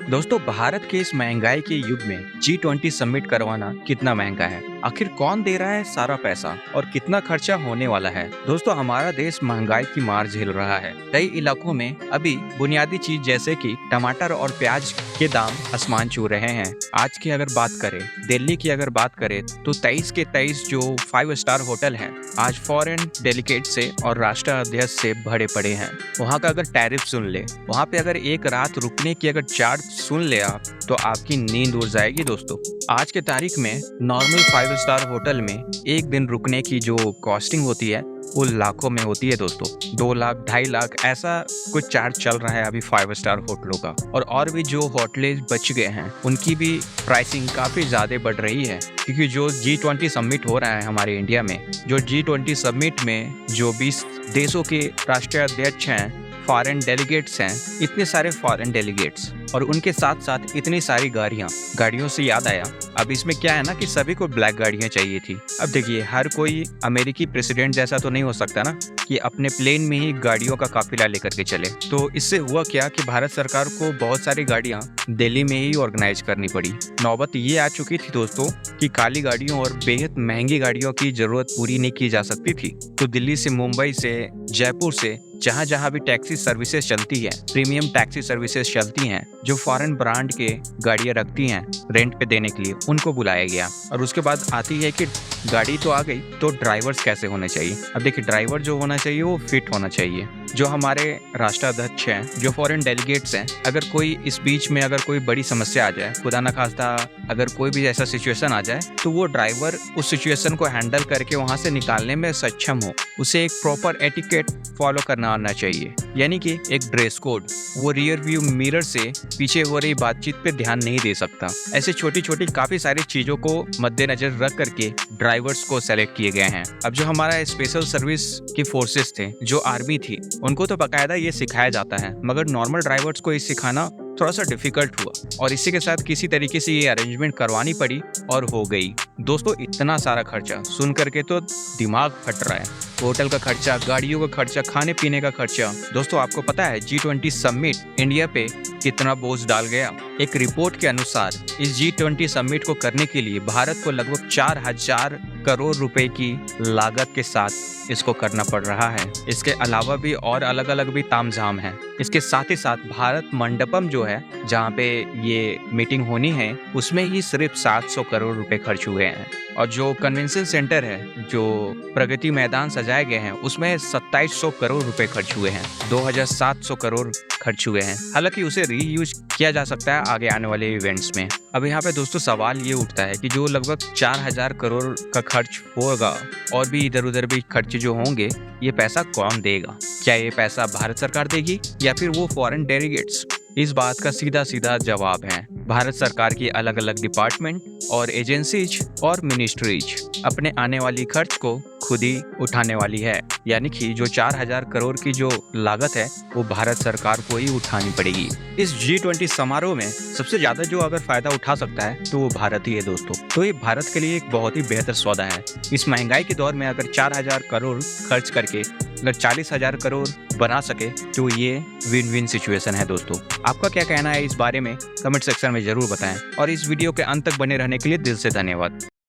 दोस्तों, भारत के इस महंगाई के युग में G20 समिट करवाना कितना महंगा है? आखिर कौन दे रहा है सारा पैसा और कितना खर्चा होने वाला है? दोस्तों, हमारा देश महंगाई की मार झेल रहा है। कई इलाकों में अभी बुनियादी चीज जैसे कि टमाटर और प्याज के दाम आसमान छू रहे हैं। आज की अगर बात करें, दिल्ली की अगर बात करें तो 23 के 23 जो 5 स्टार होटल हैं आज फॉरेन डेलीगेट से और राष्ट्राध्यक्ष से भरे पड़े हैं। वहाँ का अगर टैरिफ सुन ले, वहाँ पे अगर एक रात रुकने की अगर चार्ज सुन ले आप, तो आपकी नींद उड़ जाएगी। दोस्तों, आज के तारीख में नॉर्मल 5 स्टार होटल में एक दिन रुकने की जो कॉस्टिंग होती है वो लाखों में होती है। दोस्तों, 2 लाख 2.5 लाख ऐसा कुछ चार्ज चल रहा है अभी 5 स्टार होटलों का। और भी जो होटलें बच गए हैं उनकी भी प्राइसिंग काफी ज्यादा बढ़ रही है, क्योंकि जो G20 समिट हो रहा है हमारे इंडिया में, जो G20 समिट में जो 20 देशों के राष्ट्रीय अध्यक्ष हैं, फॉरेन डेलीगेट्स हैं, इतने सारे फॉरेन डेलीगेट्स और उनके साथ साथ इतनी सारी गाड़ियों से याद आया, अब इसमें क्या है ना कि सभी को ब्लैक गाड़ियां चाहिए थी। अब देखिए, हर कोई अमेरिकी प्रेसिडेंट जैसा तो नहीं हो सकता ना कि अपने प्लेन में ही गाड़ियों का काफिला लेकर के चले। तो इससे हुआ क्या कि भारत सरकार को बहुत सारी गाड़ियां दिल्ली में ही ऑर्गेनाइज करनी पड़ी। नौबत ये आ चुकी थी दोस्तों कि काली गाड़ियों और बेहद महंगी गाड़ियों की जरूरत पूरी नहीं की जा सकती थी। तो दिल्ली से, मुंबई से, जयपुर से, जहाँ जहाँ भी टैक्सी सर्विसेज चलती है, प्रीमियम टैक्सी सर्विसेज चलती हैं, जो फॉरेन ब्रांड के गाड़ियाँ रखती हैं रेंट पे देने के लिए, उनको बुलाया गया। और उसके बाद आती है कि गाड़ी तो आ गई, तो ड्राइवर्स कैसे होने चाहिए। अब देखिए, ड्राइवर जो होना चाहिए वो फिट होना चाहिए। जो हमारे राष्ट्राध्यक्ष हैं, जो फॉरेन डेलीगेट्स हैं, अगर कोई इस बीच में अगर कोई बड़ी समस्या आ जाए, खुदा न खास्ता अगर कोई भी ऐसा सिचुएशन आ जाए, तो वो ड्राइवर उस सिचुएशन को हैंडल करके वहाँ से निकालने में सक्षम हो। उसे एक प्रॉपर एटिकेट फॉलो करना आना चाहिए, यानी कि एक ड्रेस कोड। वो रियर व्यू मिरर से पीछे हो रही बातचीत पे ध्यान नहीं दे सकता। ऐसे छोटी छोटी काफी सारी चीजों को मद्देनजर रख करके ड्राइवर्स को सेलेक्ट किए गए हैं। अब जो हमारा स्पेशल सर्विस की फोर्सेस थे, जो आर्मी थी, उनको तो बाकायदा ये सिखाया जाता है, मगर नॉर्मल ड्राइवर्स को ये सिखाना थोड़ा सा डिफिकल्ट हुआ और इसी के साथ किसी तरीके से ये अरेंजमेंट करवानी पड़ी और हो गई। दोस्तों, इतना सारा खर्चा सुन करके तो दिमाग फट रहा है। होटल का खर्चा, गाड़ियों का खर्चा, खाने पीने का खर्चा। दोस्तों, आपको पता है G20 समिट इंडिया पे कितना बोझ डाल गया? एक रिपोर्ट के अनुसार इस G20 समिट को करने के लिए भारत को लगभग 4,000 करोड़ रुपए की लागत के साथ इसको करना पड़ रहा है। इसके अलावा भी और अलग अलग भी तामझाम है। इसके साथ ही साथ भारत मंडपम जो है, जहाँ पे ये मीटिंग होनी है, उसमें ही सिर्फ 700 करोड़ रुपए खर्च हुए हैं। और जो कन्वेंशन सेंटर है, जो प्रगति मैदान सजाए गए हैं, उसमें 2700 करोड़ रुपए खर्च हुए हैं। 2700 करोड़ खर्च हुए हैं। हालांकि उसे रीयूज किया जा सकता है आगे आने वाले इवेंट्स में। अब यहाँ पे दोस्तों सवाल ये उठता है कि जो लगभग 4,000 करोड़ का खर्च होगा और भी इधर उधर भी खर्च जो होंगे, ये पैसा कौन देगा? क्या ये पैसा भारत सरकार देगी या फिर वो फॉरेन डेलीगेट्स? इस बात का सीधा सीधा जवाब है भारत सरकार की अलग अलग डिपार्टमेंट और एजेंसीज और मिनिस्ट्रीज अपने आने वाली खर्च को खुद ही उठाने वाली है। यानी कि जो 4,000 करोड़ की जो लागत है वो भारत सरकार को ही उठानी पड़ेगी। इस G20 समारोह में सबसे ज्यादा जो अगर फायदा उठा सकता है तो वो भारत ही है दोस्तों। तो ये भारत के लिए एक बहुत ही बेहतर सौदा है। इस महंगाई के दौर में अगर 4,000 करोड़ खर्च करके अगर 40,000 करोड़ बना सके तो ये विन विन सिचुएशन है दोस्तों। आपका क्या कहना है इस बारे में? कमेंट सेक्शन में जरूर बताएं और इस वीडियो के अंत तक बने रहने के लिए दिल से धन्यवाद।